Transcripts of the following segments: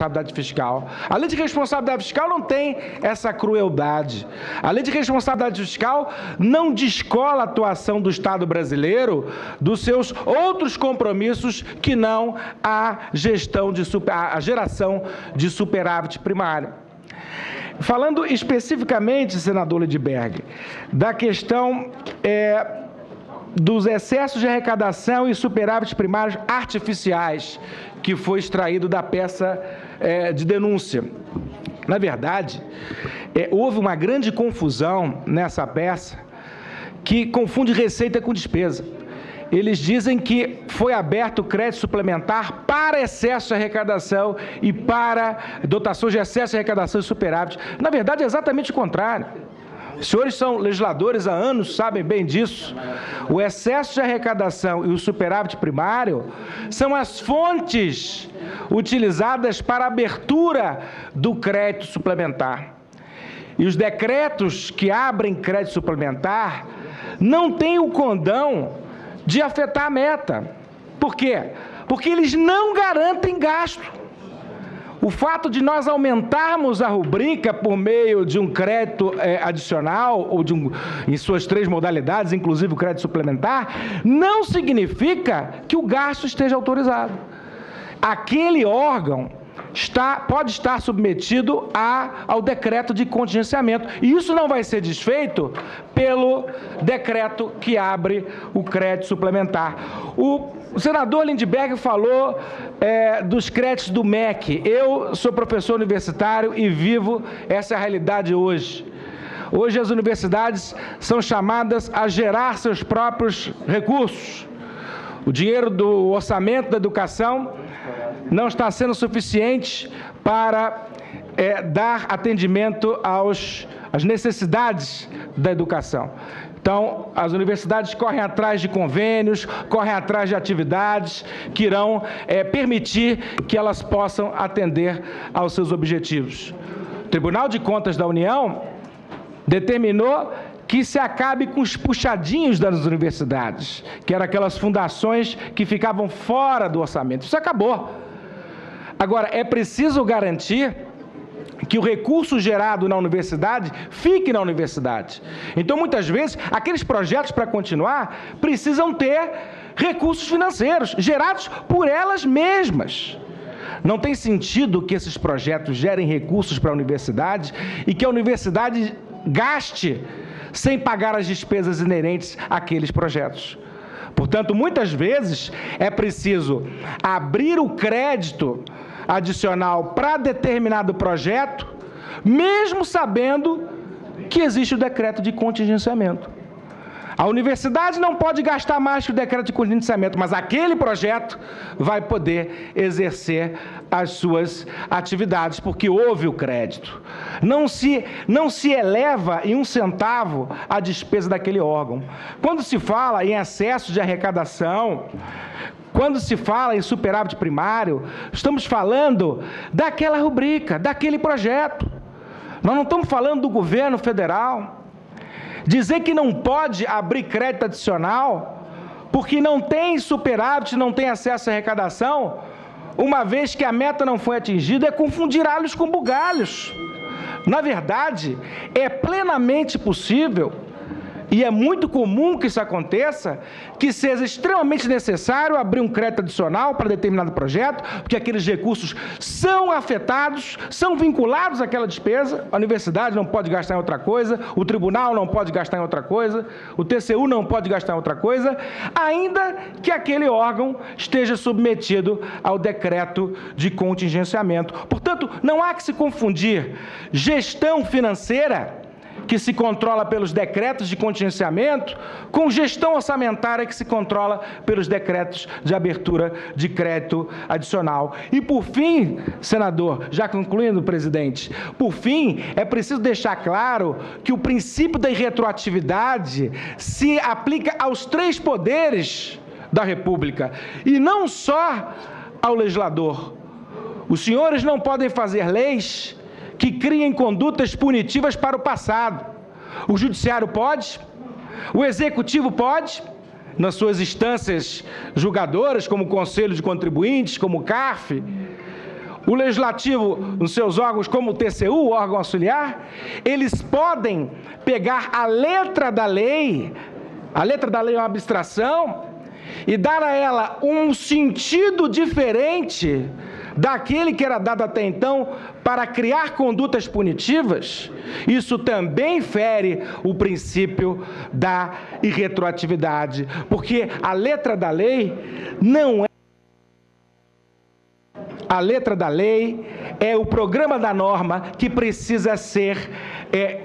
responsabilidade fiscal. A lei de responsabilidade fiscal não tem essa crueldade. A lei de responsabilidade fiscal não descola a atuação do Estado brasileiro dos seus outros compromissos que não a geração de superávit primário. Falando especificamente, senador Lindbergh, da questão dos excessos de arrecadação e superávites primários artificiais que foi extraído da peça de denúncia. Na verdade, houve uma grande confusão nessa peça que confunde receita com despesa. Eles dizem que foi aberto crédito suplementar para excesso de arrecadação e para dotações de excesso de arrecadação e superávit. Na verdade, é exatamente o contrário. Os senhores são legisladores há anos, sabem bem disso. O excesso de arrecadação e o superávit primário são as fontes utilizadas para a abertura do crédito suplementar. E os decretos que abrem crédito suplementar não têm o condão de afetar a meta. Por quê? Porque eles não garantem gasto. O fato de nós aumentarmos a rubrica por meio de um crédito adicional, ou em suas 3 modalidades, inclusive o crédito suplementar, não significa que o gasto esteja autorizado. Aquele órgão pode estar submetido ao decreto de contingenciamento. E isso não vai ser desfeito pelo decreto que abre o crédito suplementar. O senador Lindbergh falou dos créditos do MEC. Eu sou professor universitário e vivo essa realidade hoje. Hoje as universidades são chamadas a gerar seus próprios recursos. O dinheiro do orçamento da educação não está sendo suficiente para dar atendimento às necessidades da educação. Então, as universidades correm atrás de convênios, correm atrás de atividades que irão permitir que elas possam atender aos seus objetivos. O Tribunal de Contas da União determinou que se acabe com os puxadinhos das universidades, que eram aquelas fundações que ficavam fora do orçamento. Isso acabou. Agora, é preciso garantir que o recurso gerado na universidade fique na universidade. Então, muitas vezes, aqueles projetos, para continuar, precisam ter recursos financeiros gerados por elas mesmas. Não tem sentido que esses projetos gerem recursos para a universidade e que a universidade gaste sem pagar as despesas inerentes àqueles projetos. Portanto, muitas vezes é preciso abrir o crédito adicional para determinado projeto, mesmo sabendo que existe o decreto de contingenciamento. A universidade não pode gastar mais que o decreto de contingenciamento, mas aquele projeto vai poder exercer as suas atividades, porque houve o crédito. Não se eleva em 1 centavo a despesa daquele órgão. Quando se fala em excesso de arrecadação, quando se fala em superávit primário, estamos falando daquela rubrica, daquele projeto. Nós não estamos falando do governo federal. Dizer que não pode abrir crédito adicional, porque não tem superávit, não tem acesso à arrecadação, uma vez que a meta não foi atingida, é confundir alhos com bugalhos. Na verdade, é plenamente possível, e é muito comum que isso aconteça, que seja extremamente necessário abrir um crédito adicional para determinado projeto, porque aqueles recursos são afetados, são vinculados àquela despesa. A universidade não pode gastar em outra coisa, o tribunal não pode gastar em outra coisa, o TCU não pode gastar em outra coisa, ainda que aquele órgão esteja submetido ao decreto de contingenciamento. Portanto, não há que se confundir gestão financeira, que se controla pelos decretos de contingenciamento, com gestão orçamentária que se controla pelos decretos de abertura de crédito adicional. E, por fim, senador, já concluindo, presidente, por fim, é preciso deixar claro que o princípio da irretroatividade se aplica aos 3 poderes da República, e não só ao legislador. Os senhores não podem fazer leis que criem condutas punitivas para o passado. O judiciário pode, o executivo pode, nas suas instâncias julgadoras, como o Conselho de Contribuintes, como o CARF, o Legislativo, nos seus órgãos, como o TCU, o órgão auxiliar, eles podem pegar a letra da lei é uma abstração, e dar a ela um sentido diferente daquele que era dado até então para criar condutas punitivas. Isso também fere o princípio da irretroatividade, porque a letra da lei não é. A letra da lei é o programa da norma que precisa ser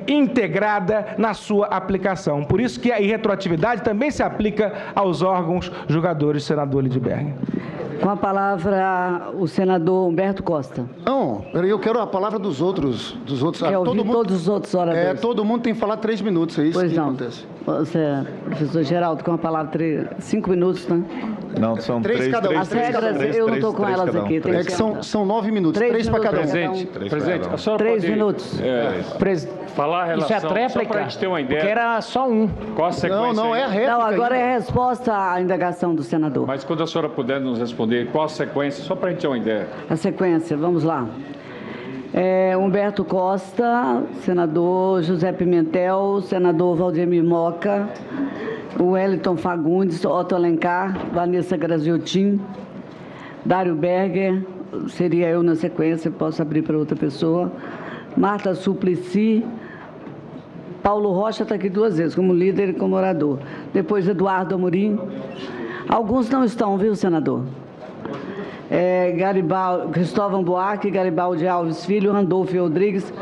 integrada na sua aplicação. Por isso que a irretroatividade também se aplica aos órgãos julgadores, senador Lindbergh. Com a palavra, o senador Humberto Costa. Não, peraí, eu quero a palavra dos outros. Quer ouvir todos os outros oradores? Todo mundo tem que falar 3 minutos, é isso que acontece. Você, professor Geraldo, com a palavra 5 minutos, né? Não, são 3 cada um. As regras, eu não estou com elas aqui. É que são 9 minutos, 3 para cada um. Presidente, a senhora 3 pode, minutos. falar a relação, Isso é tréplica, só para a gente ter uma ideia. porque era só um. Qual a sequência? Não, é a réplica. Não, agora é a resposta à indagação do senador. Mas quando a senhora puder nos responder, qual a sequência, só para a gente ter uma ideia. A sequência, vamos lá. Humberto Costa, senador José Pimentel, senador Valdemir Moca, Wellington Fagundes, Otto Alencar, Vanessa Graziotin, Dário Berger, seria eu na sequência, posso abrir para outra pessoa, Marta Suplicy, Paulo Rocha está aqui 2 vezes, como líder e como orador. Depois Eduardo Amorim. Alguns não estão, viu, senador? Cristóvão Buarque, Garibaldi Alves Filho, Randolfo Rodrigues.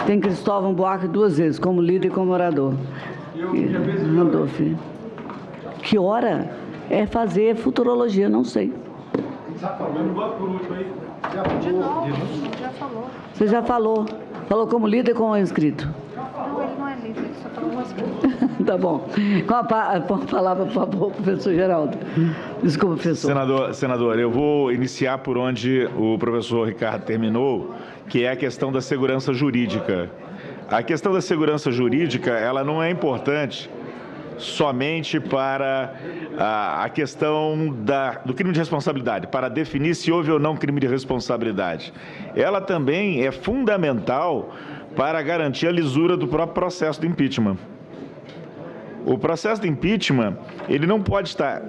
Tem Cristóvão Buarque 2 vezes, como líder e como orador. Randolfo. Que hora é fazer futurologia? Não sei. Já falou, eu não voto por último aí. De novo, já falou. Você já falou. Falou como líder ou como inscrito? Não, ele não é líder, ele só falou como inscrito. Tá bom. Com a palavra, por favor, professor Geraldo. Desculpa, professor. Senador, eu vou iniciar por onde o professor Ricardo terminou, que é a questão da segurança jurídica. A questão da segurança jurídica, ela não é importante somente para a questão do crime de responsabilidade, para definir se houve ou não crime de responsabilidade. Ela também é fundamental para garantir a lisura do próprio processo de impeachment. O processo de impeachment, ele não pode estar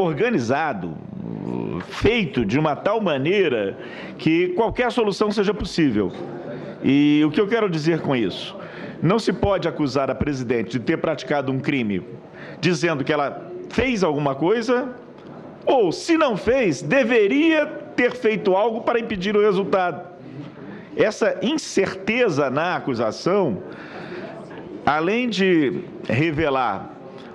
organizado, feito de uma tal maneira que qualquer solução seja possível. E o que eu quero dizer com isso? Não se pode acusar a presidente de ter praticado um crime dizendo que ela fez alguma coisa, ou, se não fez, deveria ter feito algo para impedir o resultado. Essa incerteza na acusação, além de revelar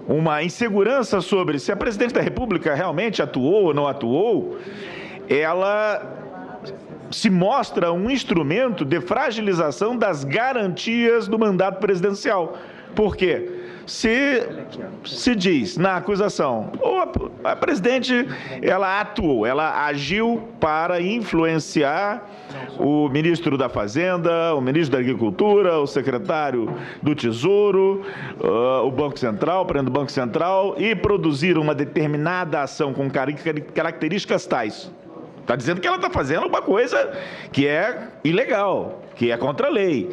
uma insegurança sobre se a presidente da República realmente atuou ou não atuou, ela se mostra um instrumento de fragilização das garantias do mandato presidencial. Por quê? Se diz na acusação, a presidente, ela atuou, ela agiu para influenciar o ministro da Fazenda, o ministro da Agricultura, o secretário do Tesouro, o Banco Central, o presidente do Banco Central, e produzir uma determinada ação com características tais. Está dizendo que ela está fazendo uma coisa que é ilegal, que é contra a lei,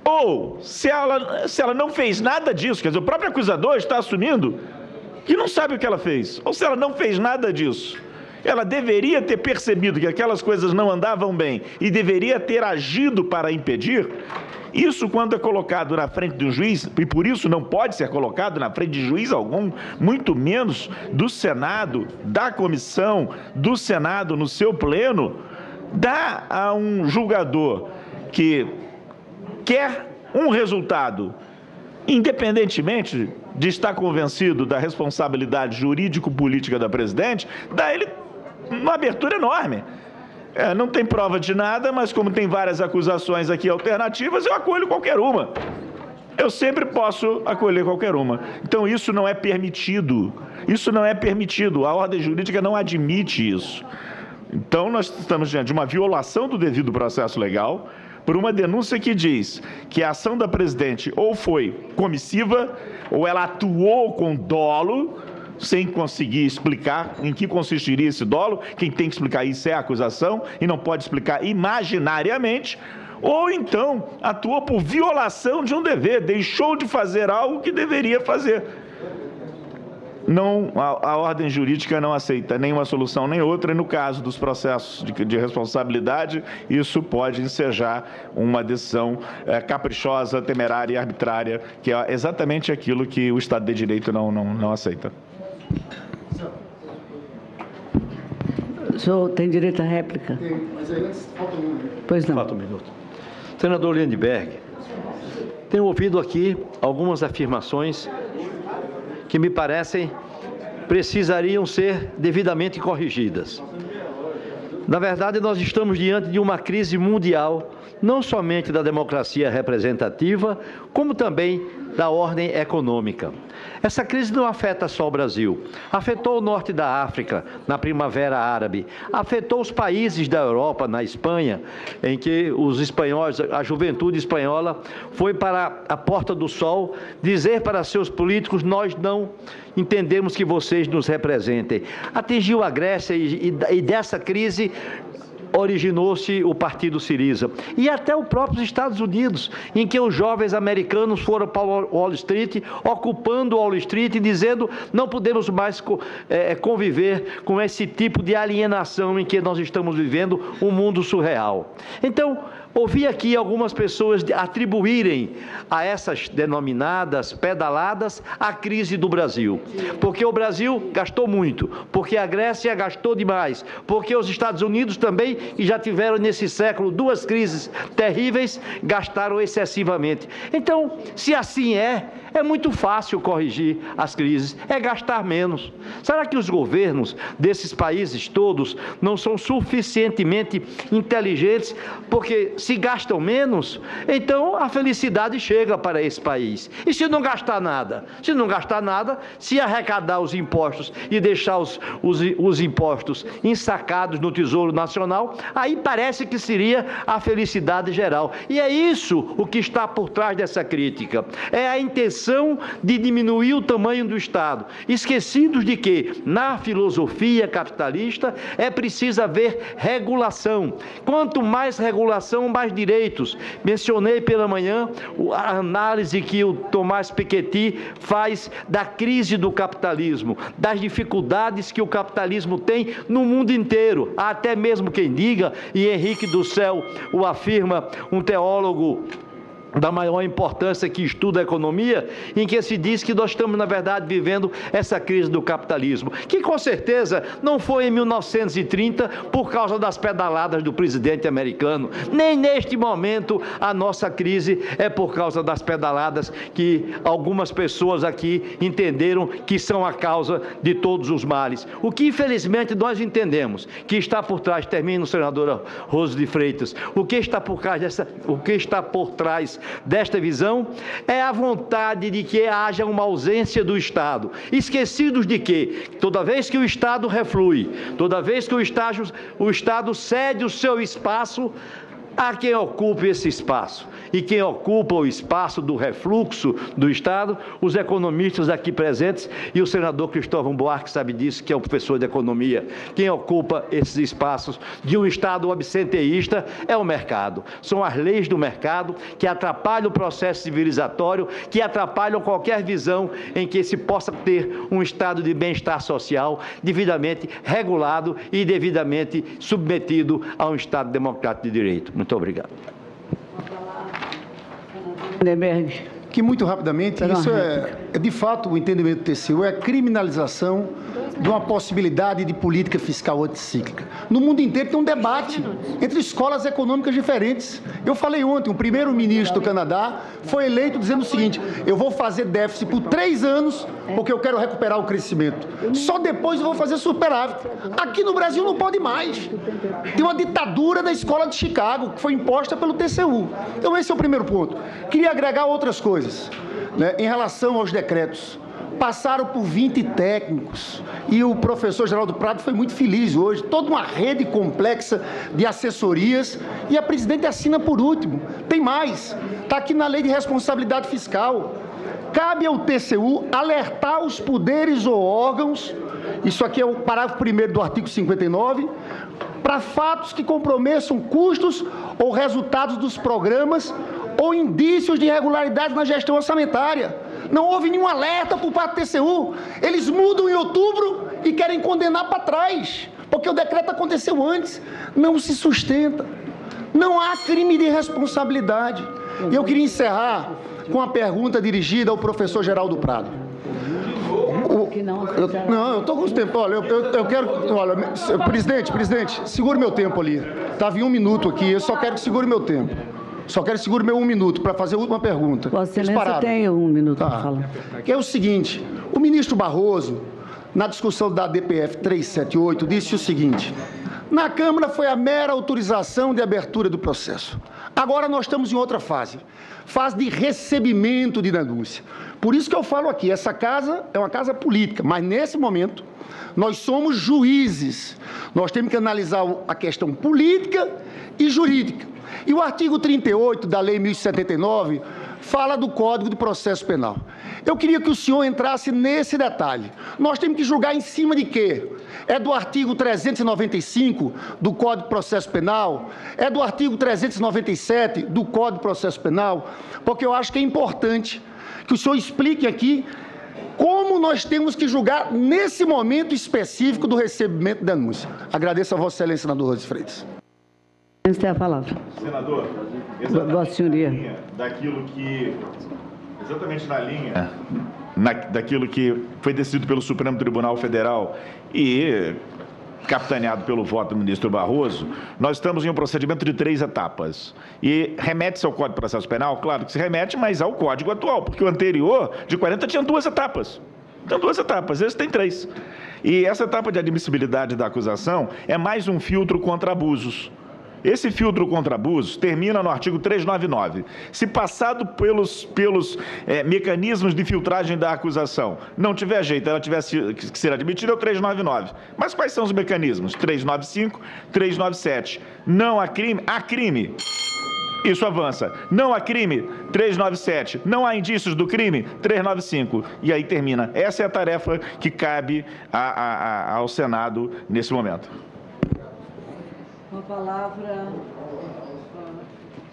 Ou, se ela não fez nada disso, quer dizer, o próprio acusador está assumindo que não sabe o que ela fez. Ou se ela não fez nada disso, ela deveria ter percebido que aquelas coisas não andavam bem e deveria ter agido para impedir. Isso, quando é colocado na frente do juiz, e por isso não pode ser colocado na frente de juiz algum, muito menos do Senado, da comissão do Senado no seu pleno, dá a um julgador que quer um resultado, independentemente de estar convencido da responsabilidade jurídico-política da presidente, dá ele uma abertura enorme. Não tem prova de nada, mas como tem várias acusações aqui alternativas, eu acolho qualquer uma. Eu sempre posso acolher qualquer uma. Então, isso não é permitido. Isso não é permitido. A ordem jurídica não admite isso. Então, nós estamos diante de uma violação do devido processo legal por uma denúncia que diz que a ação da presidente ou foi comissiva, ou ela atuou com dolo, sem conseguir explicar em que consistiria esse dolo. Quem tem que explicar isso é a acusação e não pode explicar imaginariamente, ou então atua por violação de um dever, deixou de fazer algo que deveria fazer. Não, a ordem jurídica não aceita nenhuma solução nem outra, e no caso dos processos de responsabilidade, isso pode ensejar uma decisão caprichosa, temerária e arbitrária, que é exatamente aquilo que o Estado de Direito não aceita. O senhor tem direito à réplica? Tem, mas aí antes falta um minuto. Pois não. Falta um minuto. Senador Lindbergh, tenho ouvido aqui algumas afirmações que me parecem precisariam ser devidamente corrigidas. Na verdade, nós estamos diante de uma crise mundial, não somente da democracia representativa, como também da ordem econômica. Essa crise não afeta só o Brasil, afetou o norte da África, na Primavera Árabe, afetou os países da Europa, na Espanha, em que os espanhóis, a juventude espanhola, foi para a Porta do Sol dizer para seus políticos: nós não entendemos que vocês nos representem. Atingiu a Grécia e dessa crise originou-se o Partido Syriza. E até os próprios Estados Unidos, em que os jovens americanos foram para Wall Street, ocupando Wall Street e dizendo: não podemos mais conviver com esse tipo de alienação em que nós estamos vivendo, um mundo surreal. Então, ouvi aqui algumas pessoas atribuírem a essas denominadas pedaladas a crise do Brasil. Porque o Brasil gastou muito, porque a Grécia gastou demais, porque os Estados Unidos também, e já tiveram nesse século duas crises terríveis, gastaram excessivamente. Então, se assim é muito fácil corrigir as crises, é gastar menos. Será que os governos desses países todos não são suficientemente inteligentes? Porque se gastam menos, então a felicidade chega para esse país. E se não gastar nada? Se não gastar nada, se arrecadar os impostos e deixar os impostos ensacados no Tesouro Nacional, aí parece que seria a felicidade geral. E é isso o que está por trás dessa crítica. É a intenção de diminuir o tamanho do Estado, esquecidos de que, na filosofia capitalista, é preciso haver regulação. Quanto mais regulação, mais direitos. Mencionei pela manhã a análise que o Tomás Piketty faz da crise do capitalismo, das dificuldades que o capitalismo tem no mundo inteiro. Há até mesmo quem diga, e Henrique do Céu o afirma, um teólogo da maior importância que estuda a economia, em que se diz que nós estamos, na verdade, vivendo essa crise do capitalismo, que com certeza não foi em 1930 por causa das pedaladas do presidente americano, nem neste momento a nossa crise é por causa das pedaladas que algumas pessoas aqui entenderam que são a causa de todos os males. O que infelizmente nós entendemos que está por trás, termino, senadora Rose de Freitas, o que está por trás desta visão é a vontade de que haja uma ausência do Estado, esquecidos de que toda vez que o Estado reflui, toda vez que o Estado cede o seu espaço, há quem ocupe esse espaço. E quem ocupa o espaço do refluxo do Estado, os economistas aqui presentes, e o senador Cristóvão Buarque sabe disso, que é o professor de economia. Quem ocupa esses espaços de um Estado absenteísta é o mercado. São as leis do mercado que atrapalham o processo civilizatório, que atrapalham qualquer visão em que se possa ter um estado de bem-estar social devidamente regulado e devidamente submetido a um Estado democrático de direito. Muito obrigado. Que muito rapidamente, isso é de fato o entendimento do TCU, é a criminalização de uma possibilidade de política fiscal anticíclica. No mundo inteiro tem um debate entre escolas econômicas diferentes. Eu falei ontem, o primeiro-ministro do Canadá foi eleito dizendo o seguinte: eu vou fazer déficit por 3 anos porque eu quero recuperar o crescimento. Só depois eu vou fazer superávit. Aqui no Brasil não pode mais. Tem uma ditadura da escola de Chicago que foi imposta pelo TCU. Então esse é o primeiro ponto. Queria agregar outras coisas, né, em relação aos decretos. Passaram por 20 técnicos e o professor Geraldo Prado foi muito feliz hoje, toda uma rede complexa de assessorias, e a presidente assina por último. Tem mais, está aqui na lei de responsabilidade fiscal. cabe ao TCU alertar os poderes ou órgãos, isso aqui é o parágrafo 1º do artigo 59, para fatos que comprometam custos ou resultados dos programas ou indícios de irregularidades na gestão orçamentária. Não houve nenhum alerta por parte do TCU. Eles mudam em outubro e querem condenar para trás, porque o decreto aconteceu antes. Não se sustenta. Não há crime de responsabilidade. E eu queria encerrar com uma pergunta dirigida ao professor Geraldo Prado. Eu estou com os tempos. Olha, eu quero... Olha, presidente, segure meu tempo ali. Estava em 1 minuto aqui, eu só quero que segure meu tempo. Só quero que segure meu 1 minuto para fazer a última pergunta. Vossa Excelência tem 1 minuto para falar. Que é o seguinte, o ministro Barroso, na discussão da DPF 378, disse o seguinte: na Câmara foi a mera autorização de abertura do processo. Agora nós estamos em outra fase de recebimento de denúncia. Por isso que eu falo aqui, essa casa é uma casa política, mas nesse momento nós somos juízes. Nós temos que analisar a questão política e jurídica. E o artigo 38 da Lei 1079 fala do Código de Processo Penal. Eu queria que o senhor entrasse nesse detalhe. Nós temos que julgar em cima de quê? É do artigo 395 do Código de Processo Penal? É do artigo 397 do Código de Processo Penal? Porque eu acho que é importante que o senhor explique aqui como nós temos que julgar nesse momento específico do recebimento de denúncia. Agradeço a Vossa Excelência, senador Rose Freitas. Tem a palavra. Senador, Vossa Senhoria. Exatamente na linha daquilo que foi decidido pelo Supremo Tribunal Federal e capitaneado pelo voto do ministro Barroso, nós estamos em um procedimento de 3 etapas. E remete-se ao Código de Processo Penal? Claro que se remete, mas ao Código atual, porque o anterior, de 40, tinha 2 etapas. Então, 2 etapas, esse tem 3. E essa etapa de admissibilidade da acusação é mais um filtro contra abusos. Esse filtro contra abusos termina no artigo 399. Se passado pelos mecanismos de filtragem da acusação não tiver jeito, ela tivesse que ser admitida, é o 399. Mas quais são os mecanismos? 395, 397. Não há crime? Há crime. Isso avança. Não há crime? 397. Não há indícios do crime? 395. E aí termina. Essa é a tarefa que cabe ao Senado nesse momento. Com a palavra,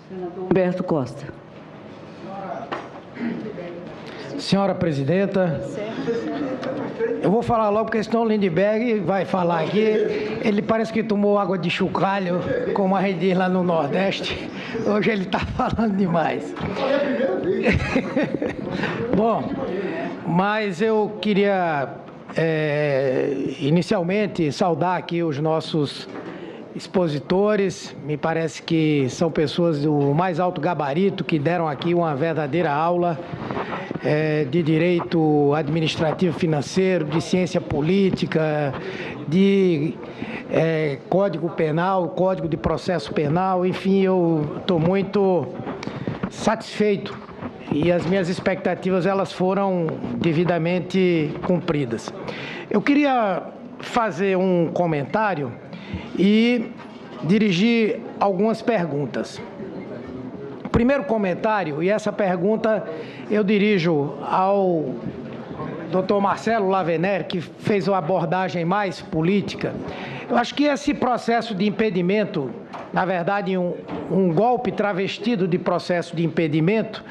senador Humberto Costa. Senhora presidenta, eu vou falar logo, porque senão o Lindbergh vai falar aqui. Ele parece que tomou água de chocalho, como a gente diz lá no Nordeste. Hoje ele está falando demais. Bom, mas eu queria inicialmente saudar aqui os nossos expositores. Me parece que são pessoas do mais alto gabarito que deram aqui uma verdadeira aula de direito administrativo financeiro, de ciência política, de Código Penal, Código de Processo Penal. Enfim, eu estou muito satisfeito e as minhas expectativas elas foram devidamente cumpridas. Eu queria fazer um comentário e dirigir algumas perguntas. O primeiro comentário, e essa pergunta eu dirijo ao Dr. Marcelo Lavener, que fez uma abordagem mais política. Eu acho que esse processo de impedimento, na verdade um golpe travestido de processo de impedimento,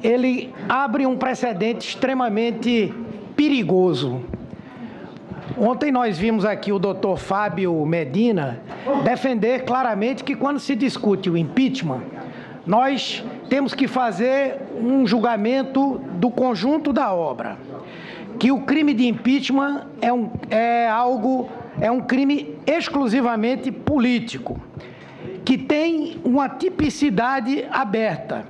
ele abre um precedente extremamente perigoso. Ontem nós vimos aqui o doutor Fábio Medina defender claramente que quando se discute o impeachment, nós temos que fazer um julgamento do conjunto da obra, que o crime de impeachment é um crime exclusivamente político, que tem uma tipicidade aberta,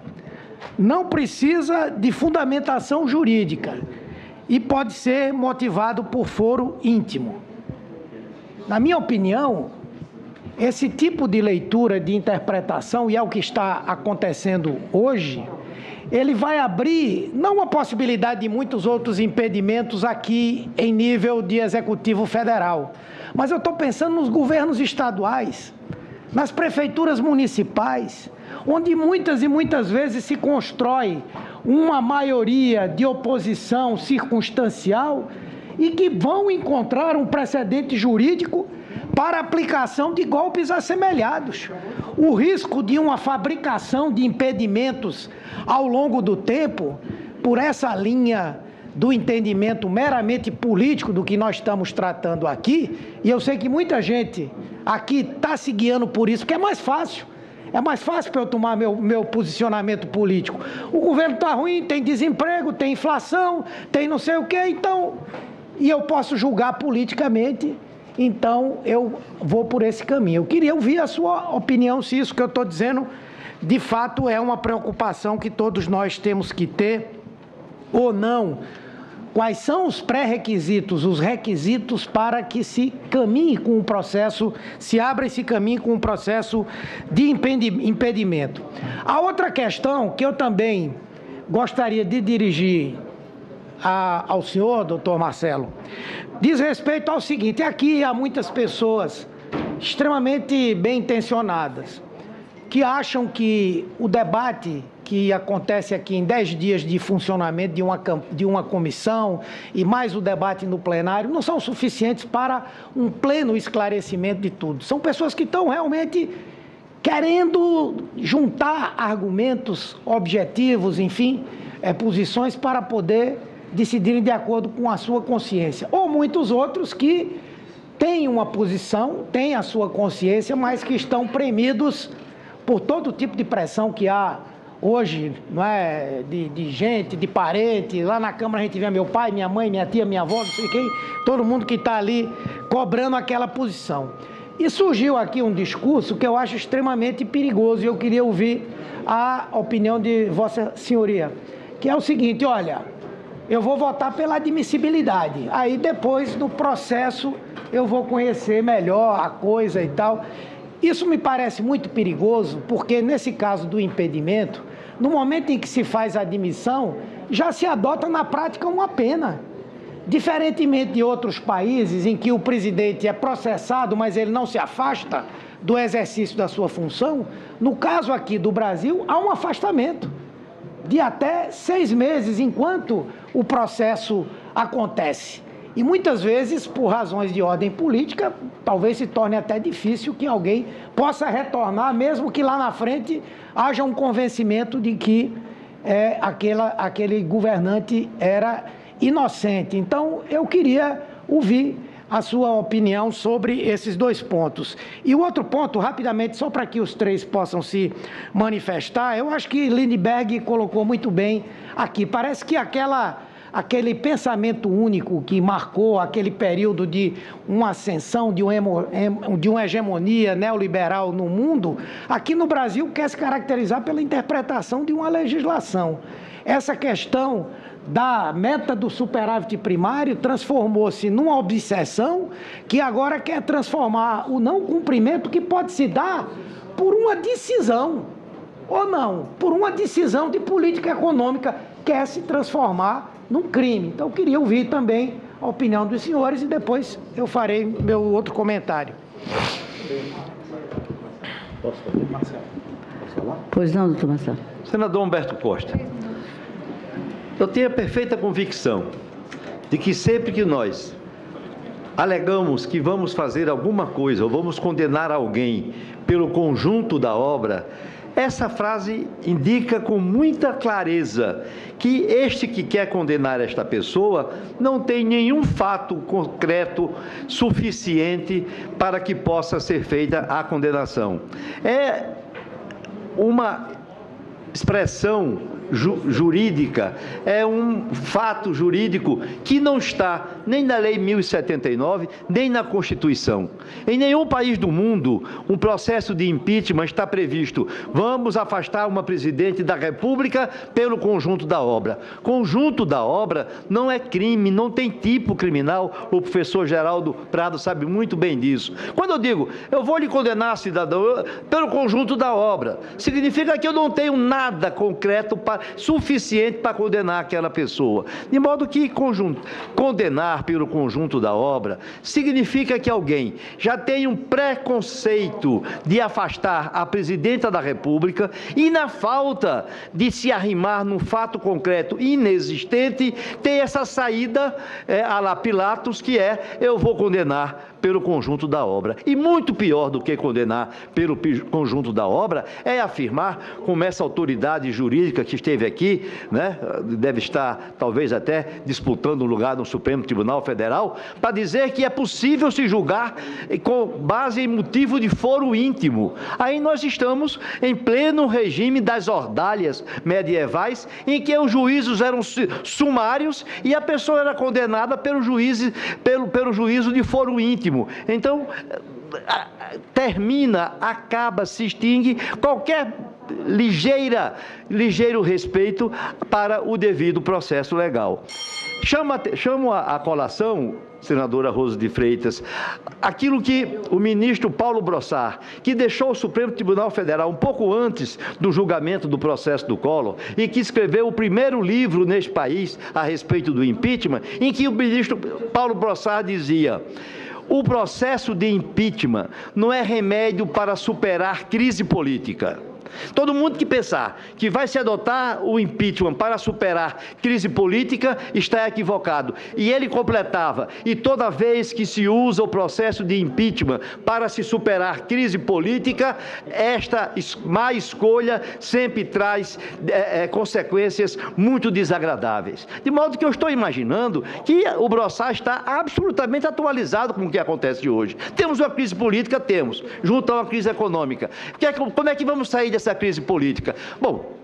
não precisa de fundamentação jurídica e pode ser motivado por foro íntimo. Na minha opinião, esse tipo de leitura, de interpretação, e é o que está acontecendo hoje, ele vai abrir, não a possibilidade de muitos outros impedimentos aqui em nível de Executivo Federal, mas eu estou pensando nos governos estaduais, nas prefeituras municipais, onde muitas e muitas vezes se constrói uma maioria de oposição circunstancial e que vão encontrar um precedente jurídico para aplicação de golpes assemelhados. O risco de uma fabricação de impedimentos ao longo do tempo, por essa linha do entendimento meramente político do que nós estamos tratando aqui, e eu sei que muita gente aqui está se guiando por isso, porque é mais fácil. É mais fácil para eu tomar meu posicionamento político. O governo está ruim, tem desemprego, tem inflação, tem não sei o quê, então... E eu posso julgar politicamente, então eu vou por esse caminho. Eu queria ouvir a sua opinião, se isso que eu estou dizendo, de fato, é uma preocupação que todos nós temos que ter, ou não. Quais são os pré-requisitos, os requisitos para que se caminhe com o processo, se abra esse caminho com o processo de impedimento. A outra questão que eu também gostaria de dirigir ao senhor, doutor Marcelo, diz respeito ao seguinte: aqui há muitas pessoas extremamente bem intencionadas que acham que o debate que acontece aqui em 10 dias de funcionamento de uma comissão e mais o debate no plenário não são suficientes para um pleno esclarecimento de tudo. São pessoas que estão realmente querendo juntar argumentos objetivos, enfim, posições para poder decidirem de acordo com a sua consciência. Ou muitos outros que têm uma posição, têm a sua consciência, mas que estão premidos por todo tipo de pressão que há hoje, não é, de gente, de parente. Lá na Câmara a gente vê meu pai, minha mãe, minha tia, minha avó, não sei quem, todo mundo que está ali cobrando aquela posição. E surgiu aqui um discurso que eu acho extremamente perigoso e eu queria ouvir a opinião de Vossa Senhoria, que é o seguinte: olha, eu vou votar pela admissibilidade, aí depois no processo eu vou conhecer melhor a coisa e tal. Isso me parece muito perigoso, porque nesse caso do impedimento, no momento em que se faz a admissão, já se adota na prática uma pena. Diferentemente de outros países em que o presidente é processado, mas ele não se afasta do exercício da sua função, no caso aqui do Brasil, há um afastamento de até 6 meses enquanto o processo acontece. E muitas vezes, por razões de ordem política, talvez se torne até difícil que alguém possa retornar, mesmo que lá na frente haja um convencimento de que aquele governante era inocente. Então, eu queria ouvir a sua opinião sobre esses 2 pontos. E o outro ponto, rapidamente, só para que os 3 possam se manifestar, eu acho que Lindbergh colocou muito bem aqui. Parece que aquele pensamento único que marcou aquele período de uma ascensão, de uma hegemonia neoliberal no mundo, aqui no Brasil quer se caracterizar pela interpretação de uma legislação. Essa questão da meta do superávit primário transformou-se numa obsessão que agora quer transformar o não cumprimento, que pode se dar por uma decisão, ou não, por uma decisão de política econômica, quer se transformar num crime. Então, eu queria ouvir também a opinião dos senhores e depois eu farei meu outro comentário. Posso fazer, Marcelo? Posso falar? Pois não, doutor Marcelo. Senador Humberto Costa, eu tenho a perfeita convicção de que sempre que nós alegamos que vamos fazer alguma coisa ou vamos condenar alguém pelo conjunto da obra, essa frase indica com muita clareza que este que quer condenar esta pessoa não tem nenhum fato concreto suficiente para que possa ser feita a condenação. É uma expressão jurídica, é um fato jurídico que não está nem na Lei 1079, nem na Constituição. Em nenhum país do mundo, um processo de impeachment está previsto: vamos afastar uma presidente da República pelo conjunto da obra. Conjunto da obra não é crime, não tem tipo criminal. O professor Geraldo Prado sabe muito bem disso. Quando eu digo, eu vou lhe condenar, cidadão, pelo conjunto da obra, significa que eu não tenho nada concreto para suficiente para condenar aquela pessoa. De modo que condenar pelo conjunto da obra significa que alguém já tem um preconceito de afastar a presidenta da República e, na falta de se arrimar num fato concreto inexistente, tem essa saída à la Pilatos, que é: eu vou condenar pelo conjunto da obra. E muito pior do que condenar pelo conjunto da obra é afirmar, como essa autoridade jurídica que esteve aqui, né, deve estar talvez até disputando um lugar no Supremo Tribunal Federal, para dizer que é possível se julgar com base em motivo de foro íntimo. Aí nós estamos em pleno regime das ordalhas medievais, em que os juízos eram sumários e a pessoa era condenada pelo juízo de foro íntimo. Então, acaba, se extingue qualquer ligeiro respeito para o devido processo legal. Chamo a colação, senadora Rosa de Freitas, aquilo que o ministro Paulo Brossard, que deixou o Supremo Tribunal Federal um pouco antes do julgamento do processo do Collor e que escreveu o primeiro livro neste país a respeito do impeachment, em que o ministro Paulo Brossard dizia: o processo de impeachment não é remédio para superar crise política. Todo mundo que pensar que vai se adotar o impeachment para superar crise política está equivocado. E ele completava: e toda vez que se usa o processo de impeachment para se superar crise política, esta má escolha sempre traz consequências muito desagradáveis. De modo que eu estou imaginando que o Brossard está absolutamente atualizado com o que acontece hoje. Temos uma crise política? Temos. Junto a uma crise econômica. Como é que vamos sair dessa crise política? Bom,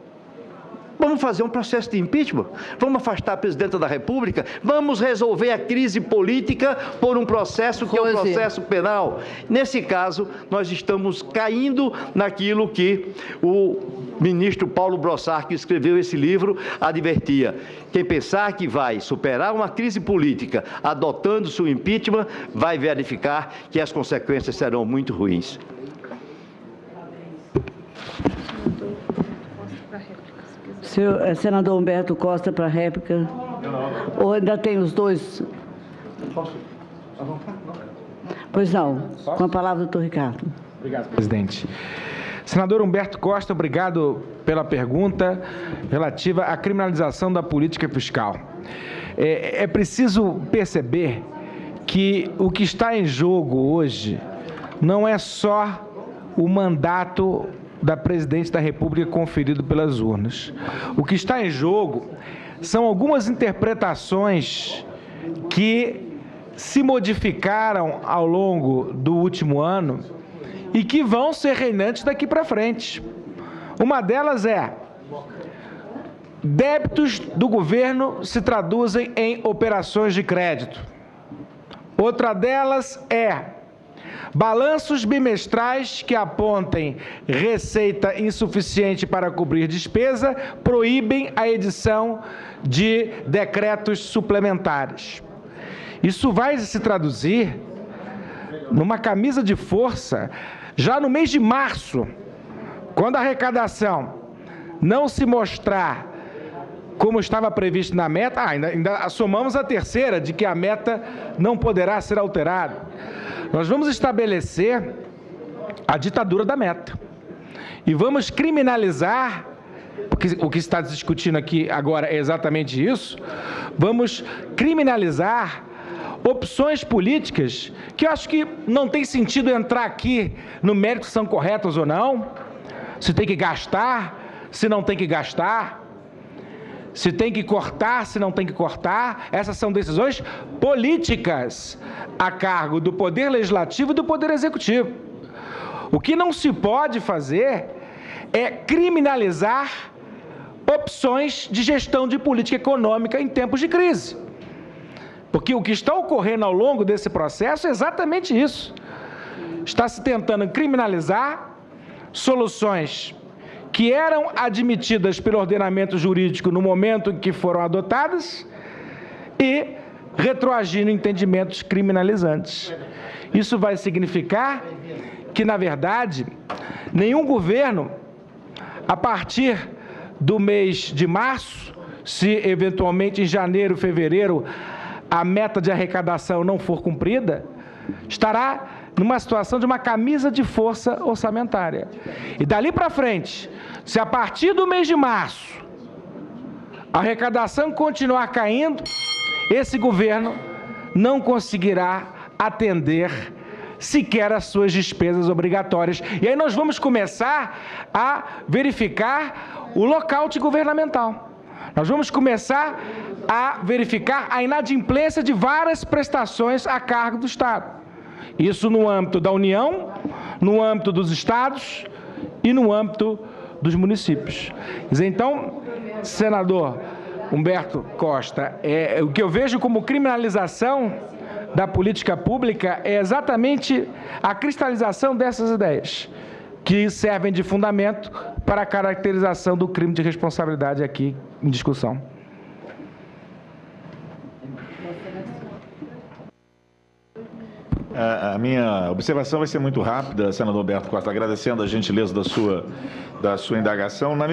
vamos fazer um processo de impeachment, vamos afastar a presidenta da República, vamos resolver a crise política por um processo que é um processo penal. Nesse caso, nós estamos caindo naquilo que o ministro Paulo Brossard, que escreveu esse livro, advertia: quem pensar que vai superar uma crise política adotando-se o impeachment, vai verificar que as consequências serão muito ruins. Senador Humberto Costa, para a réplica. Ou ainda tem os dois? Pois não. Com a palavra, doutor Ricardo. Obrigado, presidente. Senador Humberto Costa, obrigado pela pergunta relativa à criminalização da política fiscal. É preciso perceber que o que está em jogo hoje não é só o mandato da presidente da República conferido pelas urnas. O que está em jogo são algumas interpretações que se modificaram ao longo do último ano e que vão ser reinantes daqui para frente. Uma delas é: débitos do governo se traduzem em operações de crédito. Outra delas é: balanços bimestrais que apontem receita insuficiente para cobrir despesa proíbem a edição de decretos suplementares. Isso vai se traduzir numa camisa de força já no mês de março, quando a arrecadação não se mostrar como estava previsto na meta. Ainda somamos a terceira, de que a meta não poderá ser alterada. Nós vamos estabelecer a ditadura da meta e vamos criminalizar, porque o que está discutindo aqui agora é exatamente isso, vamos criminalizar opções políticas que eu acho que não tem sentido entrar aqui no mérito se são corretas ou não, se tem que gastar, se não tem que gastar, se tem que cortar, se não tem que cortar. Essas são decisões políticas a cargo do Poder Legislativo e do Poder Executivo. O que não se pode fazer é criminalizar opções de gestão de política econômica em tempos de crise. Porque o que está ocorrendo ao longo desse processo é exatamente isso. Está se tentando criminalizar soluções que eram admitidas pelo ordenamento jurídico no momento em que foram adotadas e retroagindo entendimentos criminalizantes. Isso vai significar que, na verdade, nenhum governo, a partir do mês de março, se eventualmente em janeiro, fevereiro, a meta de arrecadação não for cumprida, estará numa situação de uma camisa de força orçamentária. E dali para frente, se a partir do mês de março a arrecadação continuar caindo, esse governo não conseguirá atender sequer as suas despesas obrigatórias. E aí nós vamos começar a verificar o lockout governamental. Nós vamos começar a verificar a inadimplência de várias prestações a cargo do Estado. Isso no âmbito da União, no âmbito dos estados e no âmbito dos municípios. Então, senador Humberto Costa, o que eu vejo como criminalização da política pública é exatamente a cristalização dessas ideias, que servem de fundamento para a caracterização do crime de responsabilidade aqui em discussão. A minha observação vai ser muito rápida, senador Humberto Costa, agradecendo a gentileza da sua indagação. Na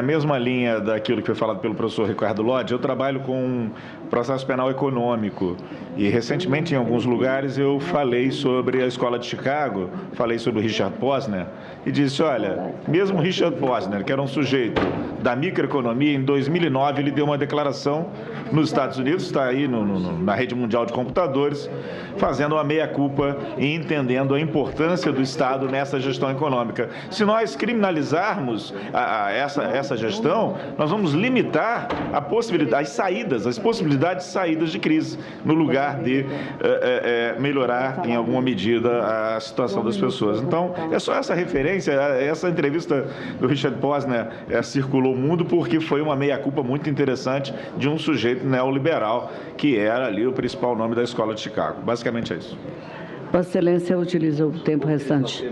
mesma linha daquilo que foi falado pelo professor Ricardo Lodge, eu trabalho com processo penal econômico e, recentemente, em alguns lugares, eu falei sobre a Escola de Chicago, falei sobre o Richard Posner e disse, olha, mesmo Richard Posner, que era um sujeito da microeconomia, em 2009 ele deu uma declaração nos Estados Unidos, está aí na rede mundial de computadores, fazendo uma meia-culpa e entendendo a importância do Estado nessa gestão econômica. Se nós criminalizarmos essa gestão, nós vamos limitar a possibilidade, as possibilidades de saídas de crise, no lugar de melhorar, em alguma medida, a situação das pessoas. Então, é só essa referência, essa entrevista do Richard Posner circulou o mundo porque foi uma meia-culpa muito interessante de um sujeito neoliberal, que era ali o principal nome da Escola de Chicago. Basicamente é isso. Vossa Excelência utiliza o tempo restante.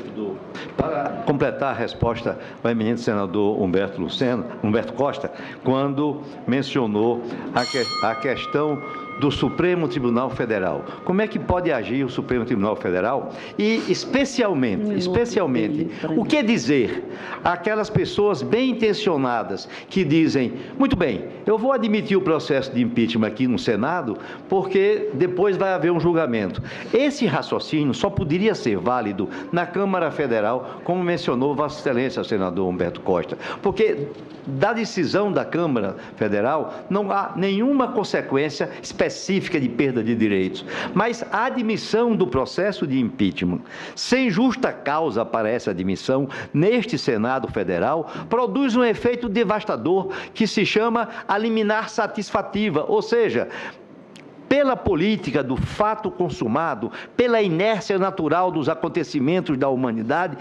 Para completar a resposta ao eminente senador Humberto Costa, quando mencionou a questão do Supremo Tribunal Federal. Como é que pode agir o Supremo Tribunal Federal? E, especialmente, o que dizer àquelas pessoas bem intencionadas que dizem, muito bem, eu vou admitir o processo de impeachment aqui no Senado, porque depois vai haver um julgamento. Esse raciocínio só poderia ser válido na Câmara Federal, como mencionou Vossa Excelência, senador Humberto Costa, porque da decisão da Câmara Federal não há nenhuma consequência específica de perda de direitos, mas a admissão do processo de impeachment sem justa causa para essa admissão neste Senado Federal produz um efeito devastador que se chama a liminar satisfativa, ou seja, pela política do fato consumado, pela inércia natural dos acontecimentos da humanidade,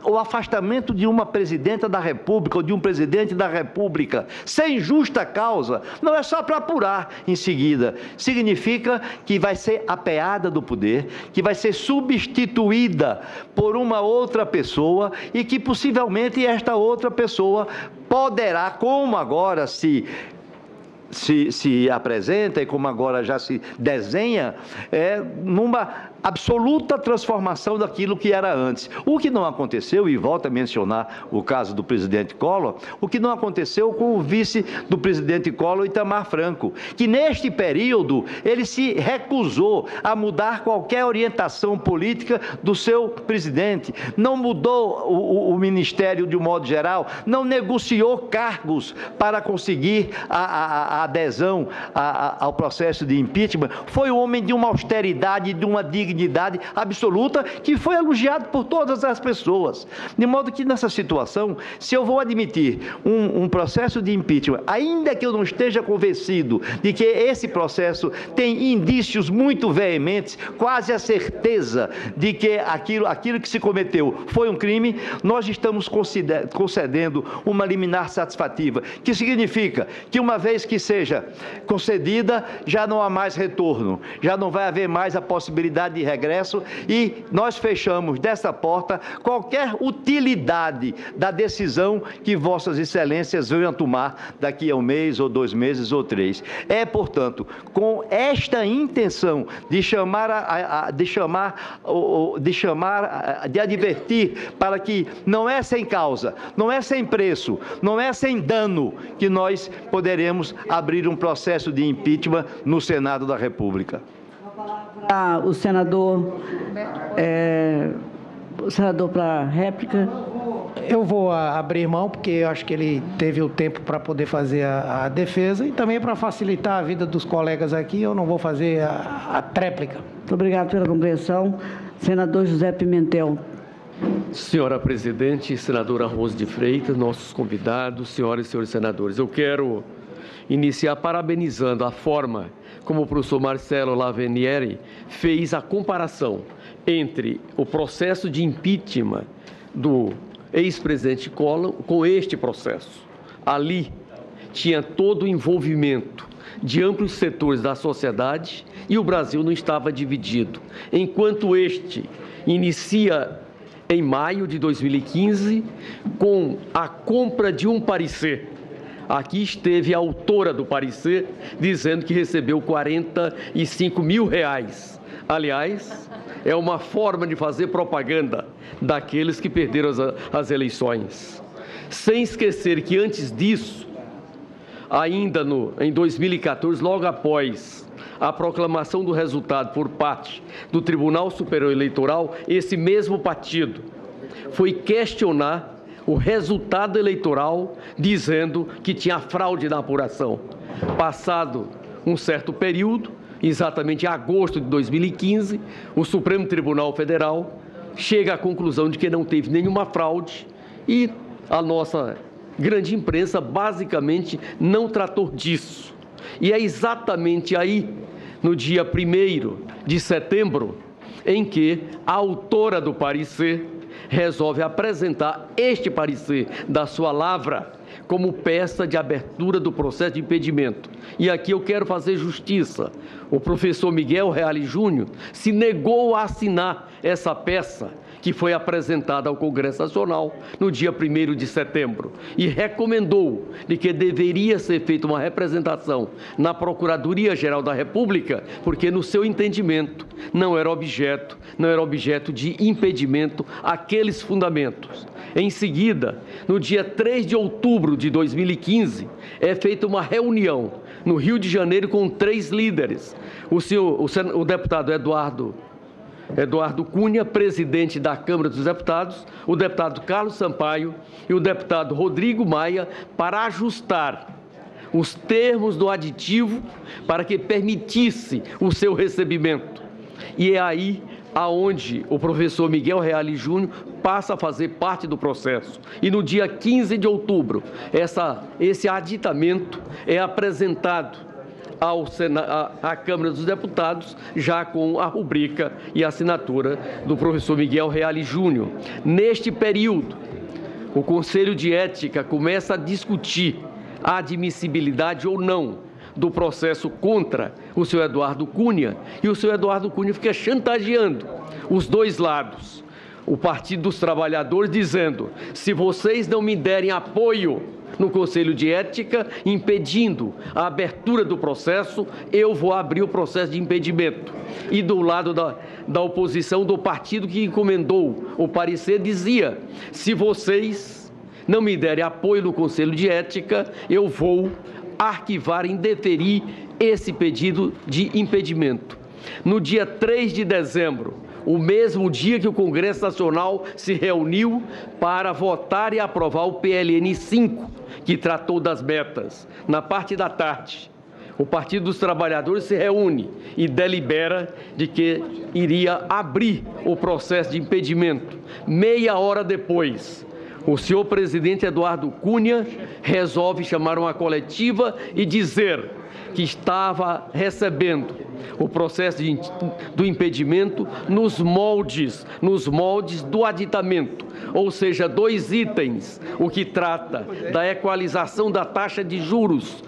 o afastamento de uma presidenta da República ou de um presidente da República sem justa causa, não é só para apurar em seguida, significa que vai ser apeada do poder, que vai ser substituída por uma outra pessoa e que possivelmente esta outra pessoa poderá, como agora se apresenta e como agora já se desenha, numa absoluta transformação daquilo que era antes. O que não aconteceu, e volto a mencionar o caso do presidente Collor, o que não aconteceu com o vice do presidente Collor, Itamar Franco, que neste período ele se recusou a mudar qualquer orientação política do seu presidente, não mudou o ministério de um modo geral, não negociou cargos para conseguir a adesão ao processo de impeachment, foi um homem de uma austeridade, de uma dignidade absoluta, que foi elogiado por todas as pessoas. De modo que nessa situação, se eu vou admitir um processo de impeachment, ainda que eu não esteja convencido de que esse processo tem indícios muito veementes, quase a certeza de que aquilo que se cometeu foi um crime, nós estamos concedendo uma liminar satisfativa, que significa que uma vez que seja concedida, já não há mais retorno, já não vai haver mais a possibilidade de regresso e nós fechamos dessa porta qualquer utilidade da decisão que Vossas Excelências venham tomar daqui a um mês, ou 2 meses, ou 3. É, portanto, com esta intenção de de advertir para que não é sem causa, não é sem preço, não é sem dano que nós poderemos abrir um processo de impeachment no Senado da República. O senador para réplica. Eu vou abrir mão, porque eu acho que ele teve o tempo para poder fazer a defesa e também para facilitar a vida dos colegas aqui, eu não vou fazer a tréplica. Muito obrigado pela compreensão. Senador José Pimentel. Senhora Presidente, senadora Rose de Freitas, nossos convidados, senhoras e senhores senadores, eu quero iniciar parabenizando a forma como o professor Marcelo Lavenieri fez a comparação entre o processo de impeachment do ex-presidente Collor com este processo. Ali tinha todo o envolvimento de amplos setores da sociedade e o Brasil não estava dividido. Enquanto este inicia em maio de 2015 com a compra de um parecer. Aqui esteve a autora do parecer dizendo que recebeu R$45 mil. Aliás, é uma forma de fazer propaganda daqueles que perderam as eleições. Sem esquecer que antes disso, ainda em 2014, logo após a proclamação do resultado por parte do Tribunal Superior Eleitoral, esse mesmo partido foi questionar o resultado eleitoral, dizendo que tinha fraude na apuração. Passado um certo período, exatamente em agosto de 2015, o Supremo Tribunal Federal chega à conclusão de que não teve nenhuma fraude e a nossa grande imprensa basicamente não tratou disso. E é exatamente aí, no dia 1º de setembro, em que a autora do parecer resolve apresentar este parecer da sua lavra como peça de abertura do processo de impedimento. E aqui eu quero fazer justiça. O professor Miguel Reale Júnior se negou a assinar essa peça que foi apresentada ao Congresso Nacional no dia 1º de setembro e recomendou de que deveria ser feita uma representação na Procuradoria-Geral da República, porque no seu entendimento não era objeto de impedimento aqueles fundamentos. Em seguida, no dia 3 de outubro de 2015, é feita uma reunião no Rio de Janeiro com 3 líderes. O deputado Eduardo Cunha, presidente da Câmara dos Deputados, o deputado Carlos Sampaio e o deputado Rodrigo Maia, para ajustar os termos do aditivo para que permitisse o seu recebimento. E é aí aonde o professor Miguel Reale Júnior passa a fazer parte do processo. E no dia 15 de outubro, esse aditamento é apresentado à Câmara dos Deputados, já com a rubrica e assinatura do professor Miguel Reale Júnior. Neste período, o Conselho de Ética começa a discutir a admissibilidade ou não do processo contra o senhor Eduardo Cunha, e o senhor Eduardo Cunha fica chantageando os dois lados. O Partido dos Trabalhadores dizendo: se vocês não me derem apoio no Conselho de Ética, impedindo a abertura do processo, eu vou abrir o processo de impedimento. E do lado da oposição, do partido que encomendou o parecer, dizia: se vocês não me derem apoio no Conselho de Ética, eu vou arquivar, indeferir esse pedido de impedimento. No dia 3 de dezembro, o mesmo dia que o Congresso Nacional se reuniu para votar e aprovar o PLN 5, que tratou das metas, na parte da tarde, o Partido dos Trabalhadores se reúne e delibera de que iria abrir o processo de impedimento. Meia hora depois, o senhor presidente Eduardo Cunha resolve chamar uma coletiva e dizer que estava recebendo o processo do impedimento nos moldes do aditamento, ou seja, 2 itens, o que trata da equalização da taxa de juros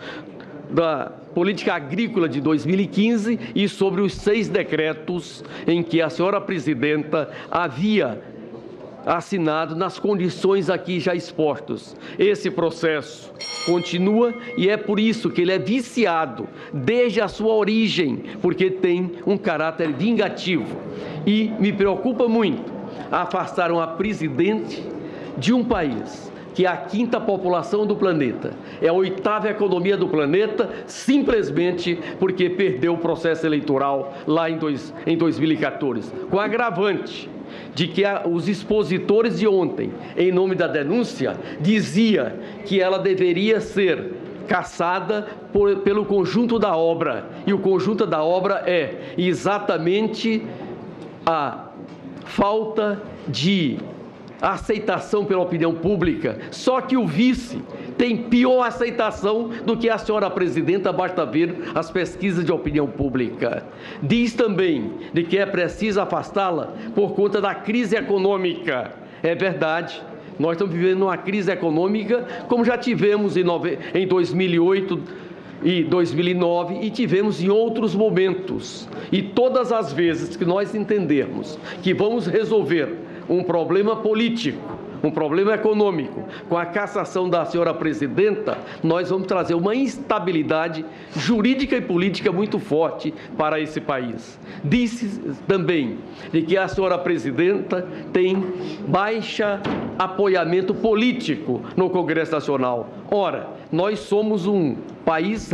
da Política Agrícola de 2015 e sobre os 6 decretos em que a senhora presidenta havia assinado nas condições aqui já expostas. Esse processo continua e é por isso que ele é viciado desde a sua origem, porque tem um caráter vingativo. E me preocupa muito afastar uma presidente de um país que é a 5ª população do planeta, é a 8ª economia do planeta, simplesmente porque perdeu o processo eleitoral lá em 2014, com agravante de que os expositores de ontem, em nome da denúncia, dizia que ela deveria ser cassada pelo conjunto da obra, e o conjunto da obra é exatamente a falta de aceitação pela opinião pública. Só que o vice tem pior aceitação do que a senhora presidenta, basta ver as pesquisas de opinião pública. Diz também de que é preciso afastá-la por conta da crise econômica. É verdade, nós estamos vivendo uma crise econômica como já tivemos em 2008 e 2009 e tivemos em outros momentos. E todas as vezes que nós entendermos que vamos resolver um problema político, um problema econômico, com a cassação da senhora presidenta, nós vamos trazer uma instabilidade jurídica e política muito forte para esse país. Disse também de que a senhora presidenta tem baixa apoiamento político no Congresso Nacional. Ora, nós somos um país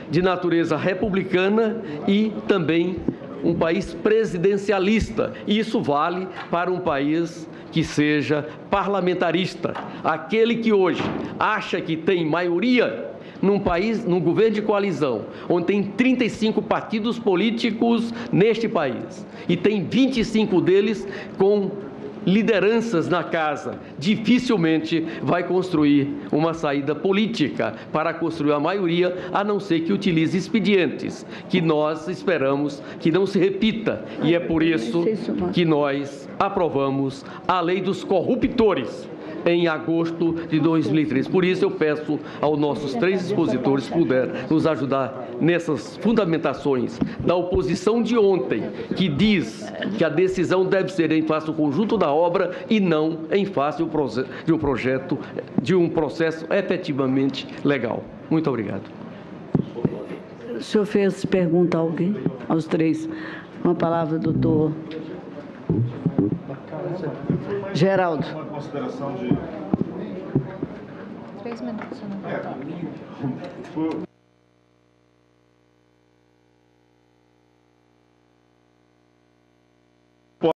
de natureza republicana e também um país presidencialista. Isso vale para um país que seja parlamentarista. Aquele que hoje acha que tem maioria num país, num governo de coalizão, onde tem 35 partidos políticos neste país e tem 25 deles com lideranças na casa, dificilmente vai construir uma saída política para construir a maioria, a não ser que utilize expedientes, que nós esperamos que não se repita. E é por isso que nós aprovamos a lei dos corruptores em agosto de 2013. Por isso eu peço aos nossos 3 expositores puder nos ajudar nessas fundamentações da oposição de ontem, que diz que a decisão deve ser em face do conjunto da obra e não em face de um processo efetivamente legal. Muito obrigado. O senhor fez pergunta a alguém? Aos 3. Com a palavra, doutor Geraldo. Uma consideração de... 3 minutos,